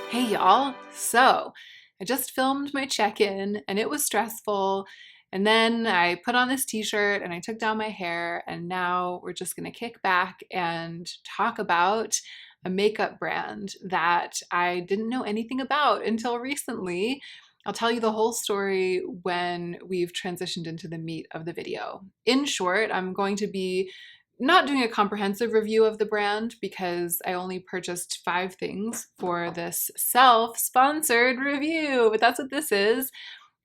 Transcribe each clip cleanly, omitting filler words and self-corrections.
Hey y'all! So, I just filmed my check-in and it was stressful. And then I put on this t-shirt and I took down my hair, and now we're just gonna kick back and talk about a makeup brand that I didn't know anything about until recently. I'll tell you the whole story when we've transitioned into the meat of the video. In short, I'm going to be not doing a comprehensive review of the brand because I only purchased 5 things for this self-sponsored review, but that's what this is.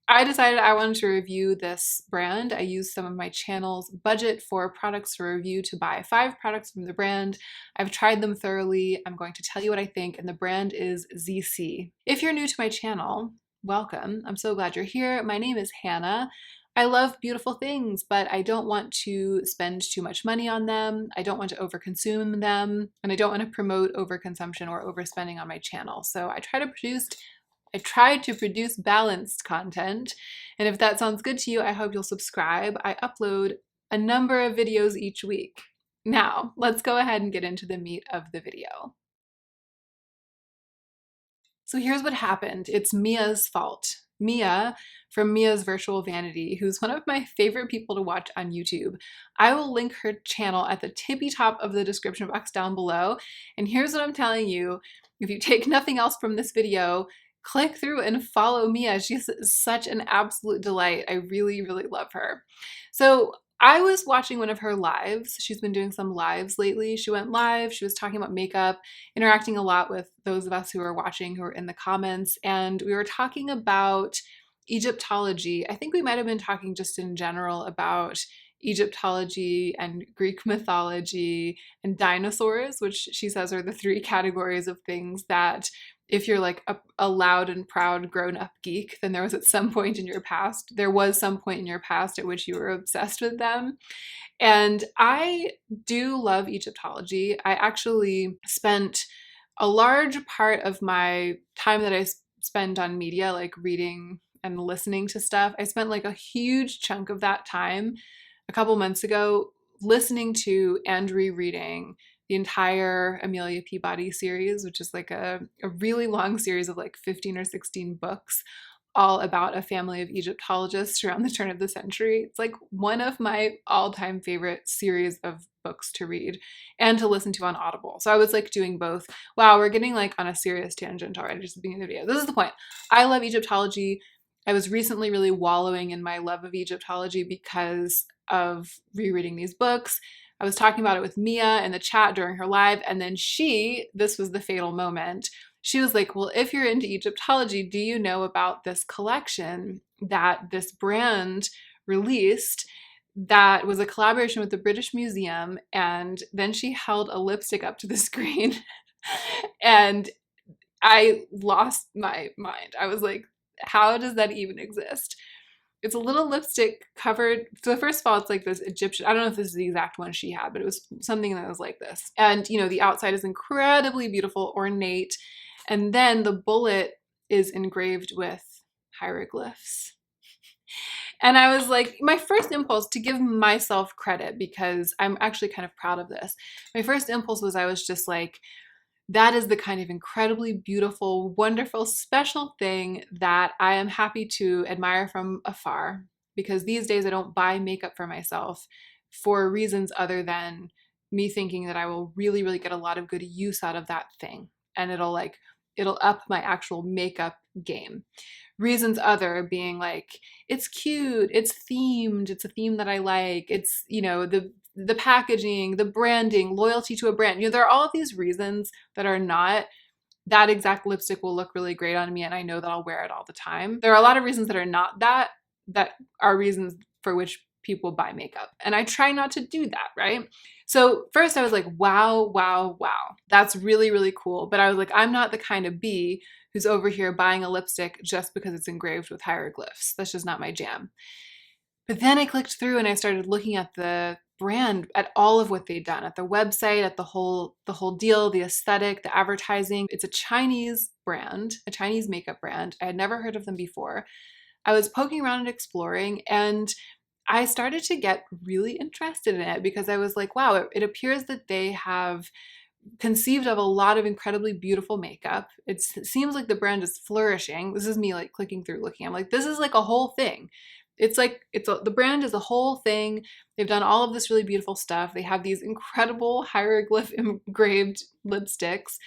I decided I wanted to review this brand. I used some of my channel's budget for products to review to buy 5 products from the brand. I've tried them thoroughly. I'm going to tell you what I think, and the brand is Zeesea. If you're new to my channel, welcome. I'm so glad you're here. My name is Hannah. I love beautiful things, but I don't want to spend too much money on them. I don't want to overconsume them, and I don't want to promote overconsumption or overspending on my channel. So I try to produce balanced content, and if that sounds good to you, I hope you'll subscribe. I upload a number of videos each week. Now, let's go ahead and get into the meat of the video. So here's what happened. It's Mia's fault. Mia from Mia's Virtual Vanity, who's one of my favorite people to watch on YouTube. I will link her channel at the tippy top of the description box down below. And here's what I'm telling you. If you take nothing else from this video, click through and follow Mia. She's such an absolute delight. I really, really love her. So I was watching one of her lives. She's been doing some lives lately. She went live. She was talking about makeup, interacting a lot with those of us who are watching, who are in the comments. And we were talking about Egyptology. I think we might have been talking just in general about Egyptology and Greek mythology and dinosaurs, which she says are the 3 categories of things that if you're like a loud and proud grown-up geek, then there was some point in your past at which you were obsessed with them. And I do love Egyptology. I actually spent a large part of my time that I spend on media, like reading and listening to stuff, I spent like a huge chunk of that time a couple months ago listening to and rereading the entire Amelia Peabody series, which is like a really long series of like 15 or 16 books, all about a family of Egyptologists around the turn of the century. It's like one of my all-time favorite series of books to read and to listen to on Audible. So I was like doing both. Wow, we're getting like on a serious tangent already just at the beginning of the video. This is the point. I love Egyptology. I was recently really wallowing in my love of Egyptology because of rereading these books. I was talking about it with Mia in the chat during her live, and then this was the fatal moment. She was like, well, if you're into Egyptology, do you know about this collection that this brand released that was a collaboration with the British Museum? And then she held a lipstick up to the screen and I lost my mind. I was like, how does that even exist? It's a little lipstick covered. So first of all, it's like this Egyptian, I don't know if this is the exact one she had, but it was something that was like this. And you know, the outside is incredibly beautiful, ornate. And then the bullet is engraved with hieroglyphs. And I was like, my first impulse, to give myself credit because I'm actually kind of proud of this. My first impulse was I was just like, that is the kind of incredibly beautiful, wonderful, special thing that I am happy to admire from afar, because these days I don't buy makeup for myself for reasons other than me thinking that I will really, really get a lot of good use out of that thing. And it'll up my actual makeup game. Reasons other being like, it's cute, it's themed, it's a theme that I like, it's, you know, the packaging, the branding, loyalty to a brand. You know, there are all of these reasons that are not, that exact lipstick will look really great on me and I know that I'll wear it all the time. There are a lot of reasons that are not that are reasons for which people buy makeup. And I try not to do that, right? So first I was like, wow, wow, wow. That's really, really cool. But I was like, I'm not the kind of bee who's over here buying a lipstick just because it's engraved with hieroglyphs. That's just not my jam. But then I clicked through and I started looking at the brand, at all of what they'd done, at the website, at the whole deal, the aesthetic, the advertising. It's a Chinese brand, a Chinese makeup brand. I had never heard of them before. I was poking around and exploring, and I started to get really interested in it because I was like, wow, it appears that they have conceived of a lot of incredibly beautiful makeup. It seems like the brand is flourishing. This is me like clicking through looking. I'm like, this is like a whole thing. It's like the brand is a whole thing. They've done all of this really beautiful stuff. They have these incredible hieroglyph engraved lipsticks,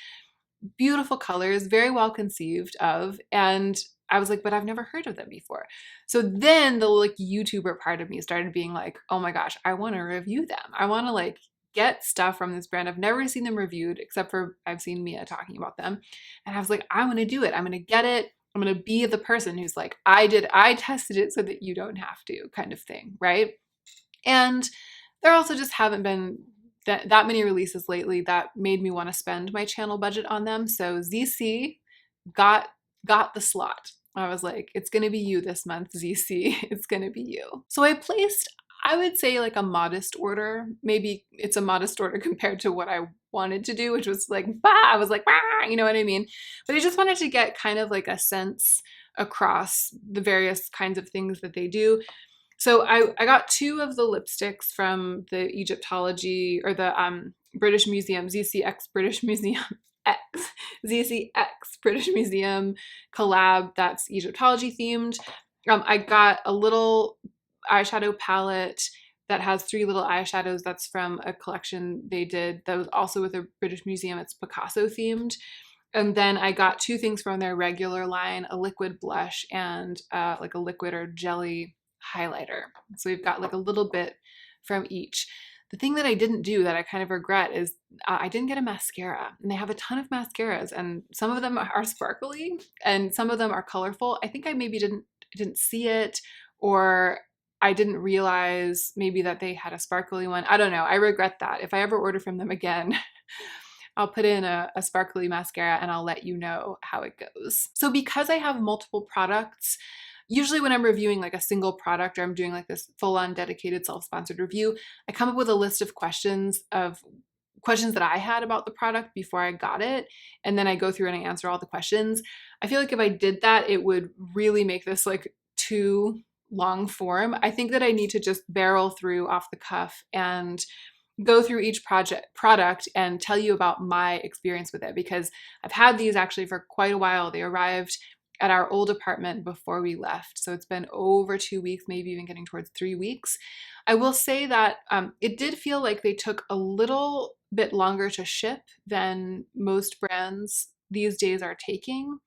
beautiful colors, very well conceived of. And I was like, but I've never heard of them before. So then the like YouTuber part of me started being like, oh my gosh, I want to review them. I want to like get stuff from this brand. I've never seen them reviewed except for I've seen Mia talking about them. And I was like, I want to do it. I'm going to get it. I'm going to be the person who's like, I tested it so that you don't have to, kind of thing, right? And there also just haven't been that many releases lately that made me want to spend my channel budget on them. So Zeesea got the slot. I was like, it's going to be you this month, Zeesea. It's going to be you. So I placed, I would say like a modest order. Maybe it's a modest order compared to what I wanted to do, which was like, bah, I was like, bah, you know what I mean? But I just wanted to get kind of like a sense across the various kinds of things that they do. So I got 2 of the lipsticks from the Egyptology or the British Museum, Zeesea X British Museum X, Zeesea X British Museum collab that's Egyptology themed. I got a little eyeshadow palette that has 3 little eyeshadows that's from a collection they did that was also with the British Museum. It's Picasso themed. And then I got 2 things from their regular line, a liquid blush and like a liquid or jelly highlighter. So we've got like a little bit from each. The thing that I didn't do that I kind of regret is I didn't get a mascara, and they have a ton of mascaras and some of them are sparkly and some of them are colorful. I think I maybe didn't see it, or I didn't realize maybe that they had a sparkly one. I don't know. I regret that. If I ever order from them again, I'll put in a sparkly mascara and I'll let you know how it goes. So because I have multiple products, usually when I'm reviewing like a single product or I'm doing like this full-on dedicated self-sponsored review, I come up with a list of questions that I had about the product before I got it. And then I go through and I answer all the questions. I feel like if I did that, it would really make this like too long form. I think that I need to just barrel through off the cuff and go through each product and tell you about my experience with it, because I've had these actually for quite a while. They arrived at our old apartment before we left. So it's been over 2 weeks, maybe even getting towards 3 weeks. I will say that it did feel like they took a little bit longer to ship than most brands these days are taking.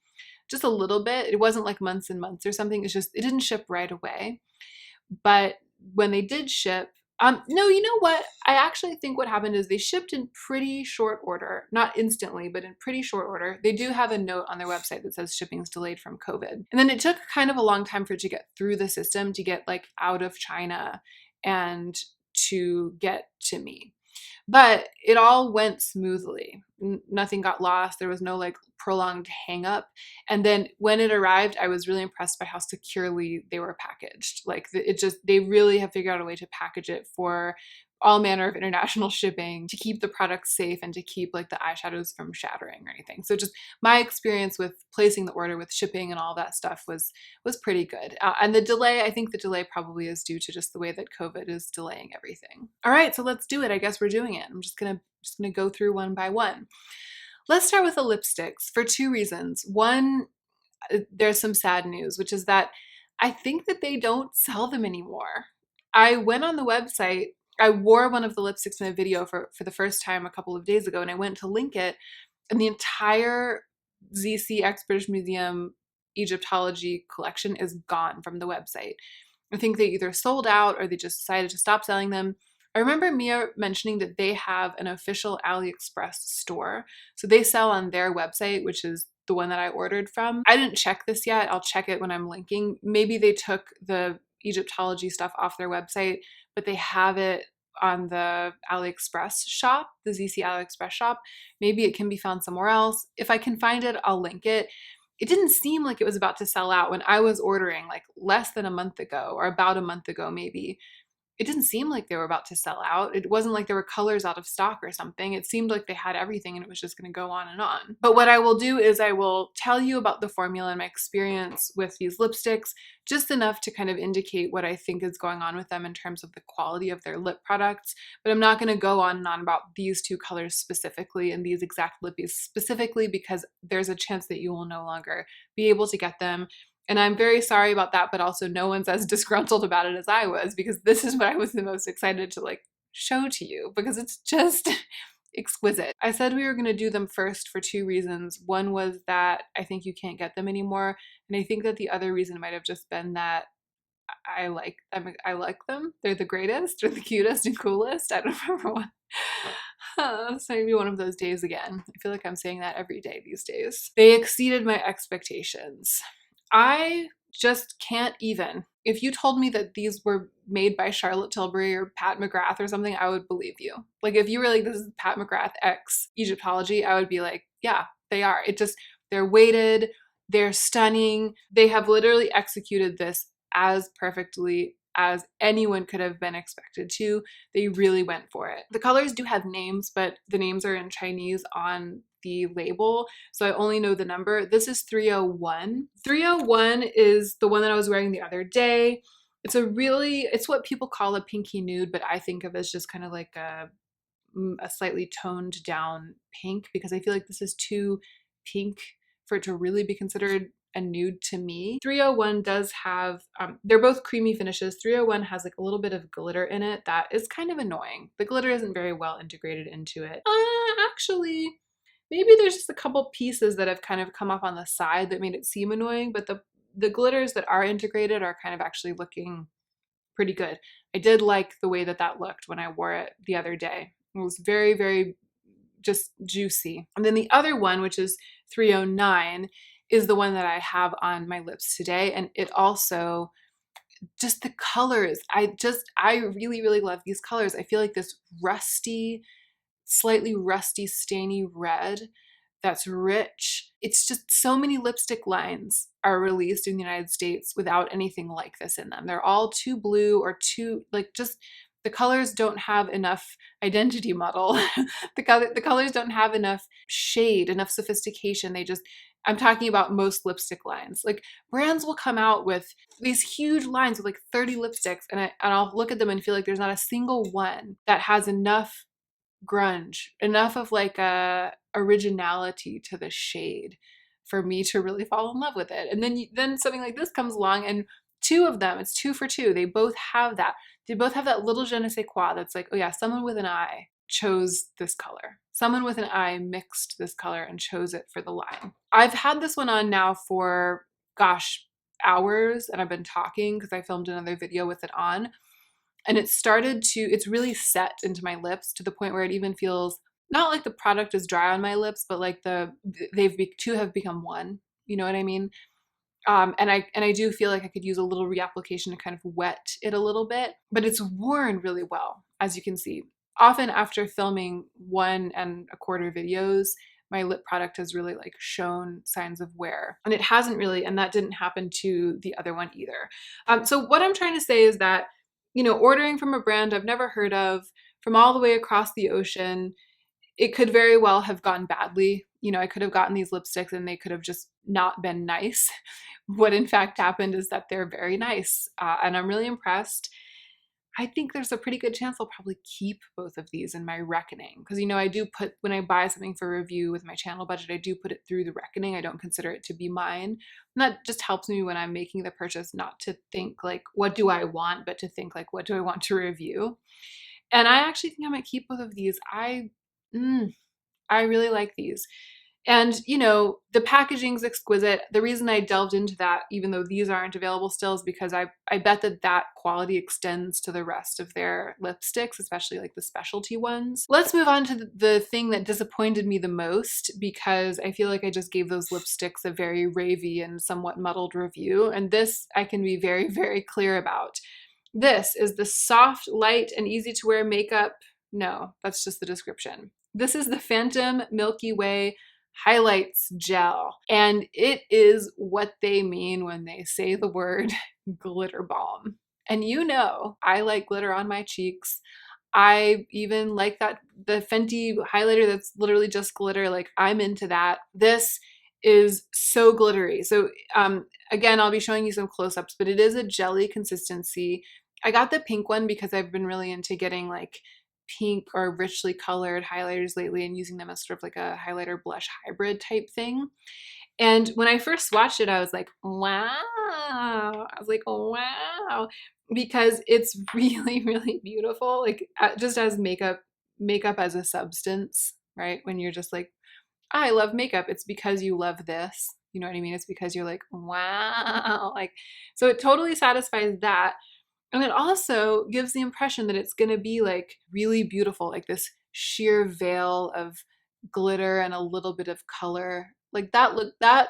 Just a little bit. It wasn't like months and months or something. It's just, it didn't ship right away. But when they did ship, no, you know what? I actually think what happened is they shipped in pretty short order, not instantly, but in pretty short order. They do have a note on their website that says shipping's delayed from COVID. And then it took kind of a long time for it to get through the system, to get like out of China and to get to me. But it all went smoothly. Nothing got lost. There was no like prolonged hang up. And then when it arrived, I was really impressed by how securely they were packaged. Like they really have figured out a way to package it for all manner of international shipping, to keep the product safe and to keep like the eyeshadows from shattering or anything. So just my experience with placing the order with shipping and all that stuff was pretty good. And the delay, I think the delay probably is due to just the way that COVID is delaying everything. All right, so let's do it. I guess we're doing it. I'm just gonna go through one by one. Let's start with the lipsticks for 2 reasons. One, there's some sad news, which is that I think that they don't sell them anymore. I went on the website. I wore one of the lipsticks in a video for the first time a couple of days ago, and I went to link it, and the entire Zeesea X British Museum Egyptology collection is gone from the website. I think they either sold out or they just decided to stop selling them. I remember Mia mentioning that they have an official AliExpress store. So they sell on their website, which is the one that I ordered from. I didn't check this yet. I'll check it when I'm linking. Maybe they took the Egyptology stuff off their website, but they have it on the AliExpress shop, the Zeesea AliExpress shop. Maybe it can be found somewhere else. If I can find it, I'll link it. It didn't seem like it was about to sell out when I was ordering like less than a month ago, or about a month ago maybe. it didn't seem like they were about to sell out. It wasn't like there were colors out of stock or something. It seemed like they had everything and it was just going to go on and on. But what I will do is I will tell you about the formula and my experience with these lipsticks, just enough to kind of indicate what I think is going on with them in terms of the quality of their lip products. But I'm not going to go on and on about these two colors specifically and these exact lippies specifically, because there's a chance that you will no longer be able to get them. And I'm very sorry about that, but also no one's as disgruntled about it as I was, because this is what I was the most excited to like show to you, because it's just exquisite. I said we were going to do them first for two reasons. One was that I think you can't get them anymore. And I think that the other reason might have just been that I like them. They're the greatest or the cutest and coolest. I don't remember what. It's maybe one of those days again. I feel like I'm saying that every day these days. They exceeded my expectations. I just can't even. If you told me that these were made by Charlotte Tilbury or Pat McGrath or something, I would believe you. Like if you were like, this is Pat McGrath X Egyptology, I would be like, yeah, they are. They're weighted, they're stunning. They have literally executed this as perfectly as anyone could have been expected to. They really went for it. The colors do have names, but the names are in Chinese on the label, so I only know the number. This is 301. 301 is the one that I was wearing the other day. It's what people call a pinky nude, but I think of as just kind of like a slightly toned down pink, because I feel like this is too pink for it to really be considered a nude to me. 301 does have, they're both creamy finishes. 301 has like a little bit of glitter in it that is kind of annoying. The glitter isn't very well integrated into it. Actually, maybe there's just a couple pieces that have kind of come up on the side that made it seem annoying, but the glitters that are integrated are kind of actually looking pretty good. I did like the way that looked when I wore it the other day. It was very, very just juicy. And then the other one, which is 309, is the one that I have on my lips today. And it also, just the colors, I really, really love these colors. I feel like this rusty, slightly rusty, stainy red that's rich. It's just so many lipstick lines are released in the United States without anything like this in them. They're all too blue or too, like, just the colors don't have enough identity model. The colors don't have enough shade, enough sophistication. I'm talking about most lipstick lines. Like brands will come out with these huge lines with like 30 lipsticks, and I'll look at them and feel like there's not a single one that has enough grunge, enough of like a originality to the shade for me to really fall in love with it. And then something like this comes along, and two of them, it's 2 for 2. They both have that. They both have that little je ne sais quoi that's like, oh yeah, someone with an eye chose this color. Someone with an eye mixed this color and chose it for the line. I've had this one on now for, gosh, hours, and I've been talking because I filmed another video with it on. And it's really set into my lips to the point where it even feels not like the product is dry on my lips, but like two have become one. You know what I mean? And I do feel like I could use a little reapplication to kind of wet it a little bit, but it's worn really well, as you can see. Often after filming 1.25 videos, my lip product has really like shown signs of wear, and it hasn't really, and that didn't happen to the other one either. So what I'm trying to say is that, ordering from a brand I've never heard of from all the way across the ocean, it could very well have gone badly. I could have gotten these lipsticks and they could have just not been nice. What in fact happened is that they're very nice, and I'm really impressed. I think there's a pretty good chance I'll probably keep both of these in my reckoning, because I do put, when I buy something for review with my channel budget, I do put it through the reckoning. I don't consider it to be mine. And that just helps me when I'm making the purchase not to think like, what do I want, but to think like, what do I want to review? And I actually think I might keep both of these. I really like these. And, the packaging's exquisite. The reason I delved into that, even though these aren't available still, is because I bet that quality extends to the rest of their lipsticks, especially like the specialty ones. Let's move on to the thing that disappointed me the most, because I feel like I just gave those lipsticks a very ravey and somewhat muddled review. And this I can be very, very clear about. This is the soft, light, and easy to wear makeup. No, that's just the description. This is the Phantom Milky Way Highlights Gel, and it is what they mean when they say the word glitter bomb. And I like glitter on my cheeks. I even like the Fenty highlighter that's literally just glitter. Like, I'm into that. This is so glittery. So again, I'll be showing you some close-ups, but it is a jelly consistency. I got the pink one because I've been really into getting like pink or richly colored highlighters lately and using them as sort of like a highlighter blush hybrid type thing. And when I first swatched it, I was like, wow. I was like, wow, because it's really, really beautiful. Like, just as makeup as a substance, right? When you're just like, I love makeup, it's because you love this. You know what I mean? It's because you're like, wow. Like, so it totally satisfies that. And it also gives the impression that it's going to be like really beautiful, like this sheer veil of glitter and a little bit of color. Like, that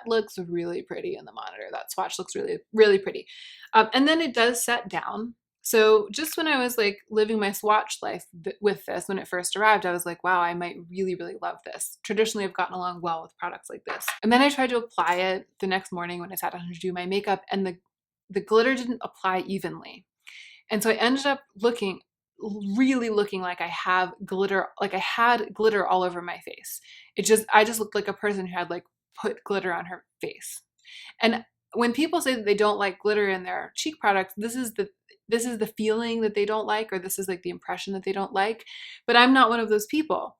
looks really pretty in the monitor. That swatch looks really, really pretty. And then it does set down. So just when I was like living my swatch life with this, when it first arrived, I was like, wow, I might really, really love this. Traditionally, I've gotten along well with products like this. And then I tried to apply it the next morning when I sat down to do my makeup, and the glitter didn't apply evenly. And so I ended up really looking like I had glitter all over my face. I just looked like a person who had like put glitter on her face. And when people say that they don't like glitter in their cheek products, this is the feeling that they don't like, or this is like the impression that they don't like. But I'm not one of those people.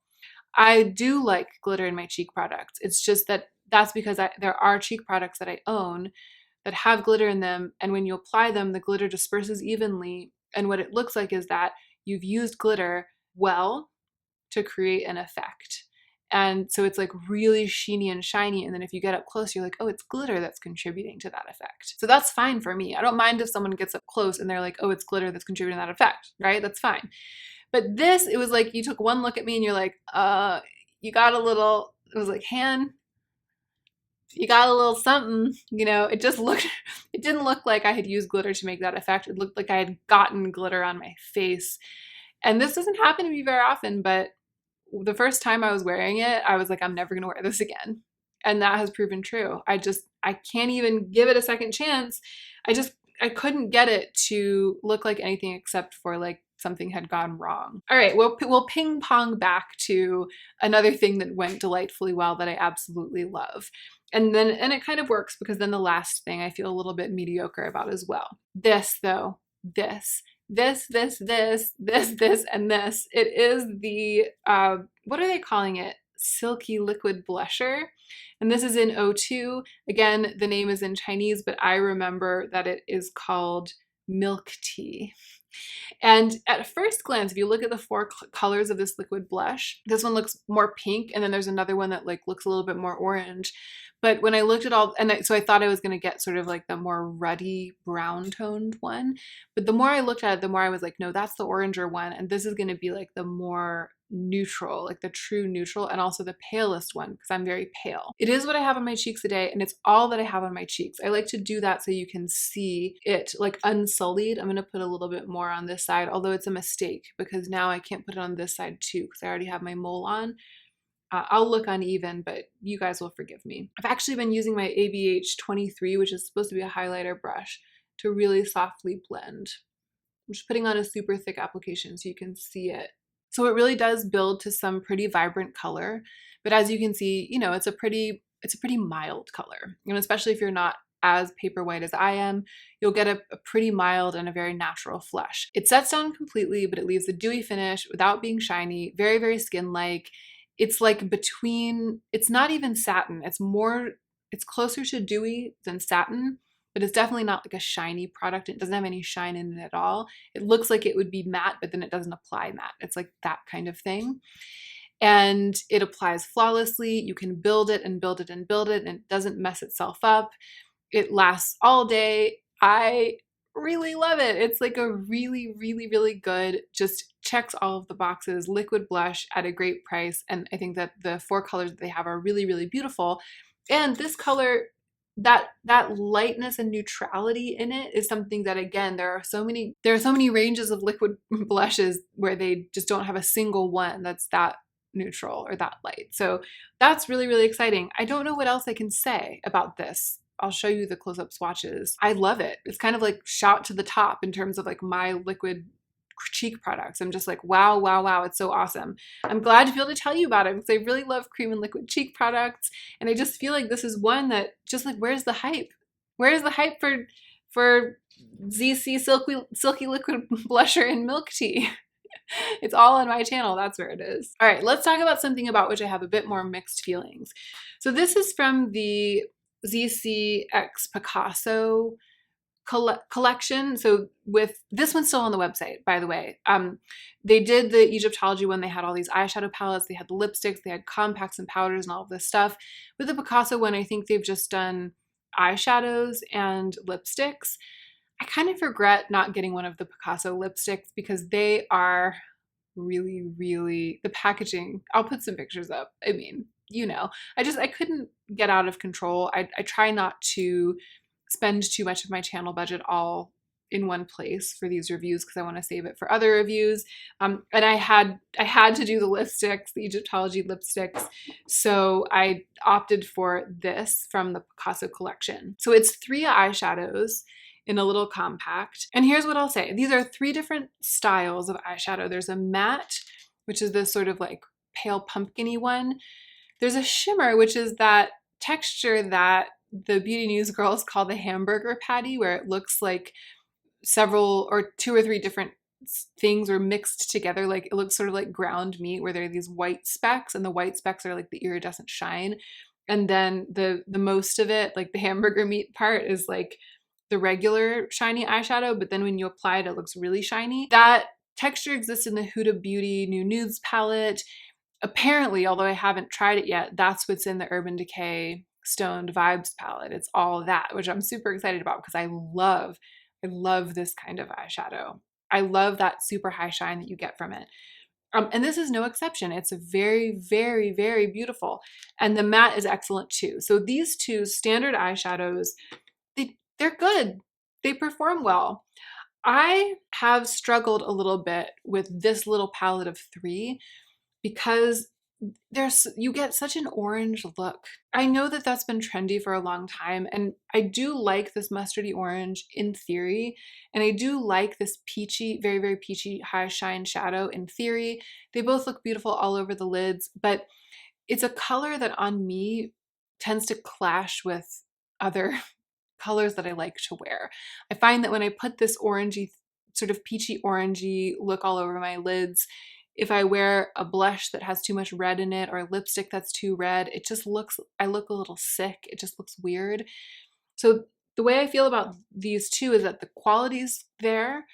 I do like glitter in my cheek products. It's just that's because there are cheek products that I own that have glitter in them, and when you apply them, the glitter disperses evenly, and what it looks like is that you've used glitter well to create an effect. And so it's like really sheeny and shiny, and then if you get up close, you're like, oh, it's glitter that's contributing to that effect. So that's fine for me. I don't mind if someone gets up close and they're like, oh, it's glitter that's contributing to that effect, right? That's fine. But this, it was like you took one look at me and you're like, you got a little, it was like, Han, you got a little something, it didn't look like I had used glitter to make that effect. It looked like I had gotten glitter on my face. And this doesn't happen to me very often, but the first time I was wearing it, I was like, I'm never going to wear this again. And that has proven true. I can't even give it a second chance. I couldn't get it to look like anything except for like something had gone wrong. All right, we'll ping pong back to another thing that went delightfully well that I absolutely love. And it kind of works, because then the last thing I feel a little bit mediocre about as well. This though, this, and this. It is the, what are they calling it? Silky liquid blusher. And this is in 02. Again, the name is in Chinese, but I remember that it is called milk tea. And at first glance, if you look at the four colors of this liquid blush, this one looks more pink, and then there's another one that like looks a little bit more orange. But when I looked at all, so I thought I was going to get sort of like the more ruddy brown toned one. But the more I looked at it, the more I was like, no, that's the oranger one. And this is going to be like the more neutral, like the true neutral, and also the palest one, because I'm very pale. It is what I have on my cheeks today, and it's all that I have on my cheeks. I like to do that so you can see it like unsullied. I'm going to put a little bit more on this side, although it's a mistake because now I can't put it on this side too because I already have my mole on. I'll look uneven, but you guys will forgive me. I've actually been using my ABH 23, which is supposed to be a highlighter brush, to really softly blend. I'm just putting on a super thick application so you can see it. So it really does build to some pretty vibrant color, but as you can see, it's a pretty mild color. Especially if you're not as paper white as I am, you'll get a pretty mild and a very natural flush. It sets down completely, but it leaves a dewy finish without being shiny, very, very skin-like. It's like it's not even satin. It's closer to dewy than satin, but it's definitely not like a shiny product. It doesn't have any shine in it at all. It looks like it would be matte, but then it doesn't apply matte. It's like that kind of thing. And it applies flawlessly. You can build it and build it and build it, and it doesn't mess itself up. It lasts all day. I really love it. It's like a really, really, really good, just checks all of the boxes, liquid blush at a great price. And I think that the four colors that they have are really, really beautiful. And this color, that lightness and neutrality in it is something that, again, there are so many ranges of liquid blushes where they just don't have a single one that's that neutral or that light. So that's really, really exciting. I don't know what else I can say about this I'll show you the close-up swatches. I love it. It's kind of like shout to the top in terms of like my liquid cheek products. I'm just like, wow, wow, wow. It's so awesome. I'm glad to be able to tell you about it because I really love cream and liquid cheek products. And I just feel like this is one that just like, where's the hype? Where's the hype for Zeesea Silky Liquid Blusher in Milk Tea? It's all on my channel. That's where it is. All right, let's talk about something about which I have a bit more mixed feelings. So this is from the Zeesea X Picasso collection. So with this one's still on the website, by the way. They did the Egyptology one. They had all these eyeshadow palettes. They had the lipsticks. They had compacts and powders and all of this stuff. With the Picasso one, I think they've just done eyeshadows and lipsticks. I kind of regret not getting one of the Picasso lipsticks because they are really, really, the packaging, I'll put some pictures up. I mean, you know, I couldn't get out of control. I try not to spend too much of my channel budget all in one place for these reviews because I want to save it for other reviews. And I had to do the lipsticks, the Egyptology lipsticks. So I opted for this from the Picasso collection. So it's 3 eyeshadows in a little compact. And here's what I'll say. These are 3 different styles of eyeshadow. There's a matte, which is this sort of like pale pumpkin-y one. There's a shimmer, which is that texture that the Beauty News girls call the hamburger patty, where it looks like several or 2 or 3 different things were mixed together. Like it looks sort of like ground meat where there are these white specks, and the white specks are like the iridescent shine. And then the most of it, like the hamburger meat part, is like the regular shiny eyeshadow, but then when you apply it, it looks really shiny. That texture exists in the Huda Beauty New Nudes palette. Apparently, although I haven't tried it yet, that's what's in the Urban Decay Stoned Vibes palette. It's all that, which I'm super excited about because I love this kind of eyeshadow. I love that super high shine that you get from it. And this is no exception. It's a very, very, very beautiful. And the matte is excellent too. So these 2 standard eyeshadows, they're good. They perform well. I have struggled a little bit with this little palette of 3 because you get such an orange look. I know that that's been trendy for a long time, and I do like this mustardy orange in theory, and I do like this peachy, very, very peachy high shine shadow in theory. They both look beautiful all over the lids, but it's a color that on me tends to clash with other colors that I like to wear. I find that when I put this orangey, sort of peachy orangey look all over my lids, if I wear a blush that has too much red in it or a lipstick that's too red, it just looks, I look a little sick. It just looks weird. So the way I feel about these 2 is that the quality's there,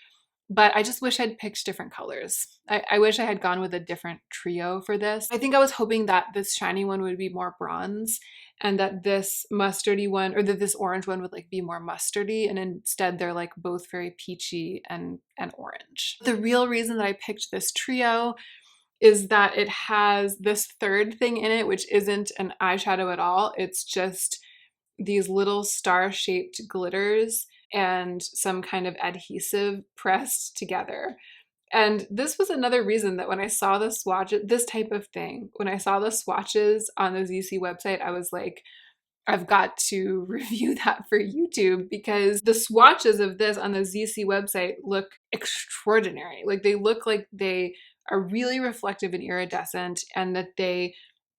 but I just wish I'd picked different colors. I wish I had gone with a different trio for this. I think I was hoping that this shiny one would be more bronze and that this mustardy one, or that this orange one would like be more mustardy, and instead they're like both very peachy and orange. The real reason that I picked this trio is that it has this 3rd thing in it, which isn't an eyeshadow at all. It's just these little star-shaped glitters and some kind of adhesive pressed together. And this was another reason that when I saw the swatch, this type of thing, when I saw the swatches on the Zeesea website, I was like, I've got to review that for YouTube, because the swatches of this on the Zeesea website look extraordinary. Like they look like they are really reflective and iridescent, and that they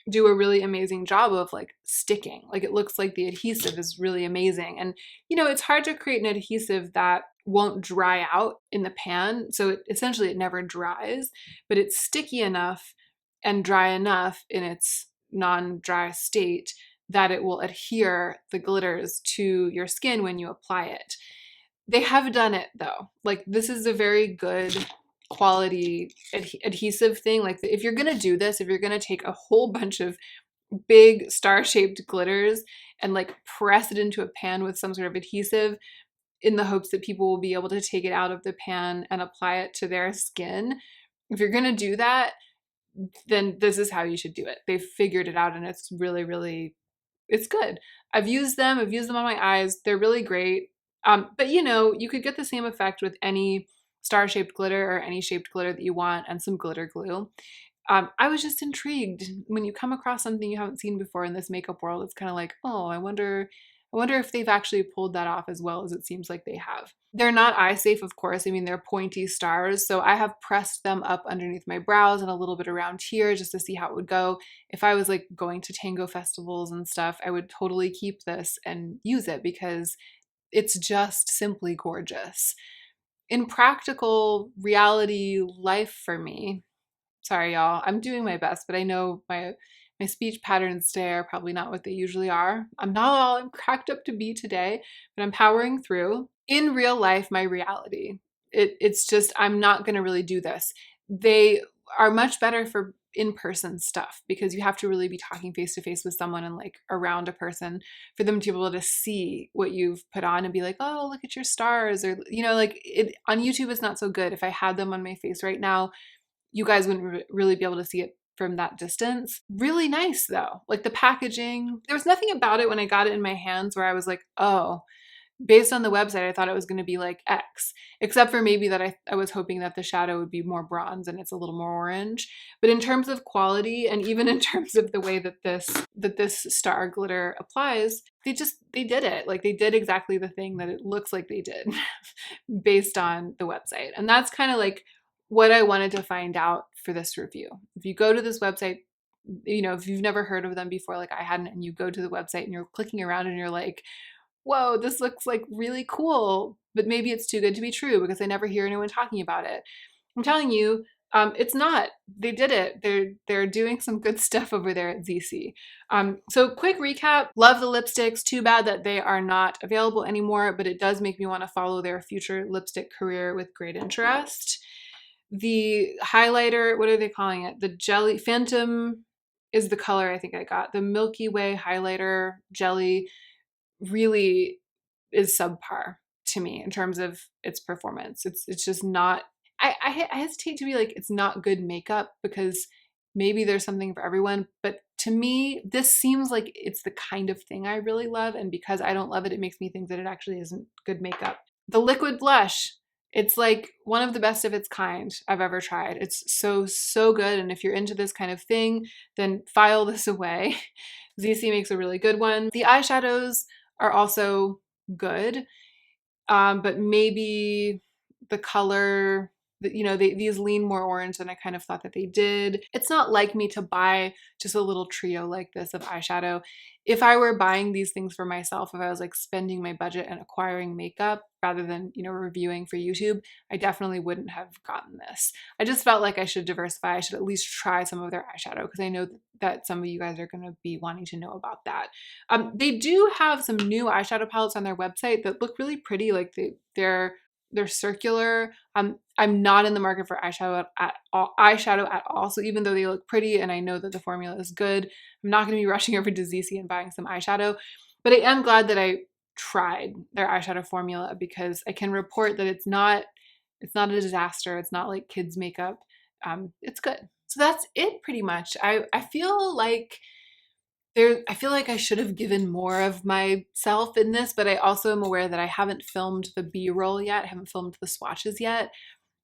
do a really amazing job of like sticking. Like it looks like the adhesive is really amazing. And you know, it's hard to create an adhesive that won't dry out in the pan. So essentially it never dries, but it's sticky enough and dry enough in its non-dry state that it will adhere the glitters to your skin when you apply it. They have done it though. Like this is a very good quality adhesive thing. Like if you're gonna do this, if you're gonna take a whole bunch of big star-shaped glitters and like press it into a pan with some sort of adhesive in the hopes that people will be able to take it out of the pan and apply it to their skin, if you're gonna do that, then this is how you should do it. They've figured it out, and it's really, really, it's good. I've used them on my eyes. They're really great. But you know, you could get the same effect with any star-shaped glitter or any shaped glitter that you want and some glitter glue. I was just intrigued when you come across something you haven't seen before in this makeup world. It's kind of like, oh, I wonder I wonder if they've actually pulled that off as well as it seems like they have. They're not eye safe, of course. I mean, they're pointy stars. So I have pressed them up underneath my brows and a little bit around here just to see how it would go. If I was like going to tango festivals and stuff, I would totally keep this and use it because it's just simply gorgeous. In practical reality life for me, sorry y'all, I'm doing my best, but I know my speech patterns today are probably not what they usually are. I'm not all I'm cracked up to be today, but I'm powering through. In real life, my reality, it's just I'm not going to really do this. They are much better for in-person stuff because you have to really be talking face to face with someone and like around a person for them to be able to see what you've put on and be like, oh, look at your stars, or like it on YouTube it's not so good. If I had them on my face right now, you guys wouldn't really be able to see it from that distance. Really nice though. Like the packaging, there was nothing about it when I got it in my hands where I was like, oh, based on the website, I thought it was going to be like X, except for maybe that I was hoping that the shadow would be more bronze and it's a little more orange. But in terms of quality and even in terms of the way that this star glitter applies, they did it. Like they did exactly the thing that it looks like they did based on the website. And that's kind of like what I wanted to find out for this review. If you go to this website, if you've never heard of them before, like I hadn't, and you go to the website and you're clicking around and you're like, whoa, this looks like really cool, but maybe it's too good to be true because I never hear anyone talking about it. I'm telling you, it's not. They did it. They're doing some good stuff over there at Zeesea. So quick recap, love the lipsticks. Too bad that they are not available anymore, but it does make me want to follow their future lipstick career with great interest. The highlighter, what are they calling it? The jelly, Phantom is the color I think I got. The Milky Way highlighter jelly really is subpar to me in terms of its performance. It's just not, I hesitate to be like, it's not good makeup because maybe there's something for everyone. But to me, this seems like it's the kind of thing I really love. And because I don't love it, it makes me think that it actually isn't good makeup. The liquid blush, it's like one of the best of its kind I've ever tried. It's so good. And if you're into this kind of thing, then file this away. Zeesea makes a really good one. The eyeshadows are also good, but maybe the color, these lean more orange than I kind of thought that they did. It's not like me to buy just a little trio like this of eyeshadow. If I were buying these things for myself, if I was like spending my budget and acquiring makeup rather than, reviewing for YouTube, I definitely wouldn't have gotten this. I just felt like I should diversify. I should at least try some of their eyeshadow because I know that some of you guys are going to be wanting to know about that. They do have some new eyeshadow palettes on their website that look really pretty. Like they're circular. I'm not in the market for eyeshadow at all. So even though they look pretty and I know that the formula is good, I'm not going to be rushing over to Zeesea and buying some eyeshadow. But I am glad that I tried their eyeshadow formula because I can report that it's not a disaster. It's not like kids makeup. It's good. So that's it pretty much. I feel like I should have given more of myself in this, but I also am aware that I haven't filmed the B-roll yet. I haven't filmed the swatches yet.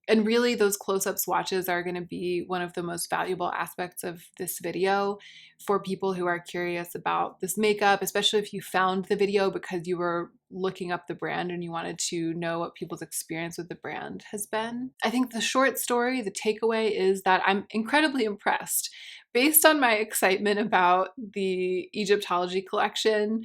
And really those close-up swatches are going to be one of the most valuable aspects of this video for people who are curious about this makeup, especially if you found the video because you were looking up the brand and you wanted to know what people's experience with the brand has been. I think the short story, the takeaway is that I'm incredibly impressed. Based on my excitement about the Egyptology collection,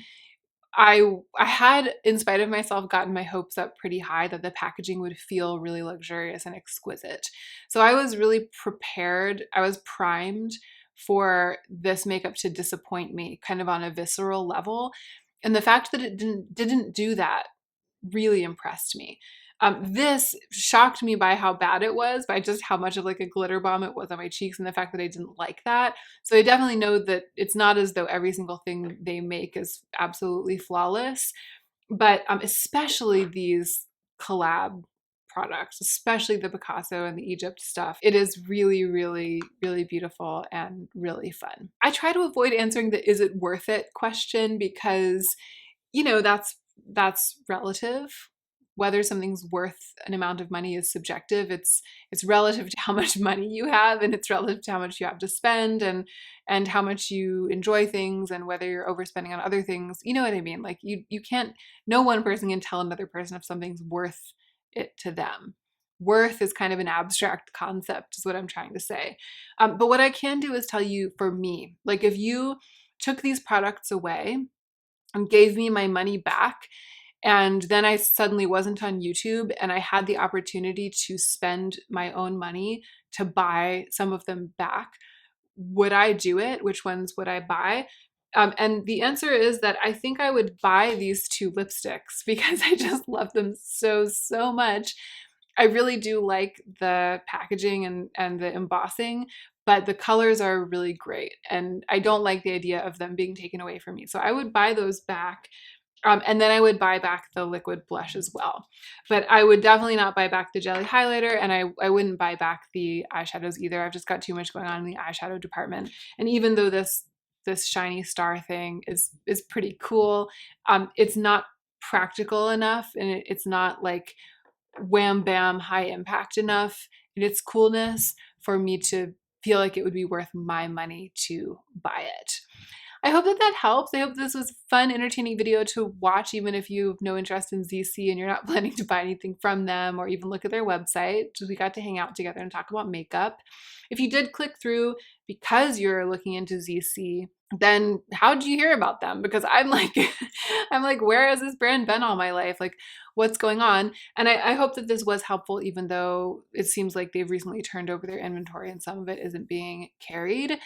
I had, in spite of myself, gotten my hopes up pretty high that the packaging would feel really luxurious and exquisite. So I was really prepared. I was primed for this makeup to disappoint me kind of on a visceral level. And the fact that it didn't do that really impressed me. This shocked me by how bad it was, by just how much of like a glitter bomb it was on my cheeks and the fact that I didn't like that. So I definitely know that it's not as though every single thing they make is absolutely flawless, but especially these collab products, especially the Picasso and the Egypt stuff. It is really, really, really beautiful and really fun. I try to avoid answering the "is it worth it" question because, that's relative. whether something's worth an amount of money is subjective. It's relative to how much money you have, and it's relative to how much you have to spend, and how much you enjoy things, and whether you're overspending on other things. You know what I mean? Like you can't, no one person can tell another person if something's worth it to them. Worth is kind of an abstract concept, is what I'm trying to say. But what I can do is tell you, for me, like if you took these products away and gave me my money back, and then I suddenly wasn't on YouTube and I had the opportunity to spend my own money to buy some of them back, would I do it? Which ones would I buy? And the answer is that I think I would buy these two lipsticks because I just love them so much. I really do like the packaging and the embossing, but the colors are really great. And I don't like the idea of them being taken away from me. So I would buy those back. And then I would buy back the liquid blush as well. But I would definitely not buy back the jelly highlighter, and I wouldn't buy back the eyeshadows either. I've just got too much going on in the eyeshadow department. And even though this shiny star thing is pretty cool, it's not practical enough, and it's not like wham bam high impact enough in its coolness for me to feel like it would be worth my money to buy it. I hope that helps. I hope this was a fun, entertaining video to watch, even if you have no interest in Zeesea and you're not planning to buy anything from them or even look at their website. We got to hang out together and talk about makeup. If you did click through because you're looking into Zeesea, then how did you hear about them? Because I'm like, where has this brand been all my life? Like, what's going on? And I hope that this was helpful, even though it seems like they've recently turned over their inventory and some of it isn't being carried.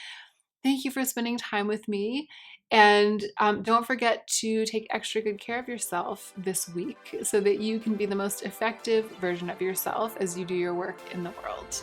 Thank you for spending time with me. And don't forget to take extra good care of yourself this week so that you can be the most effective version of yourself as you do your work in the world.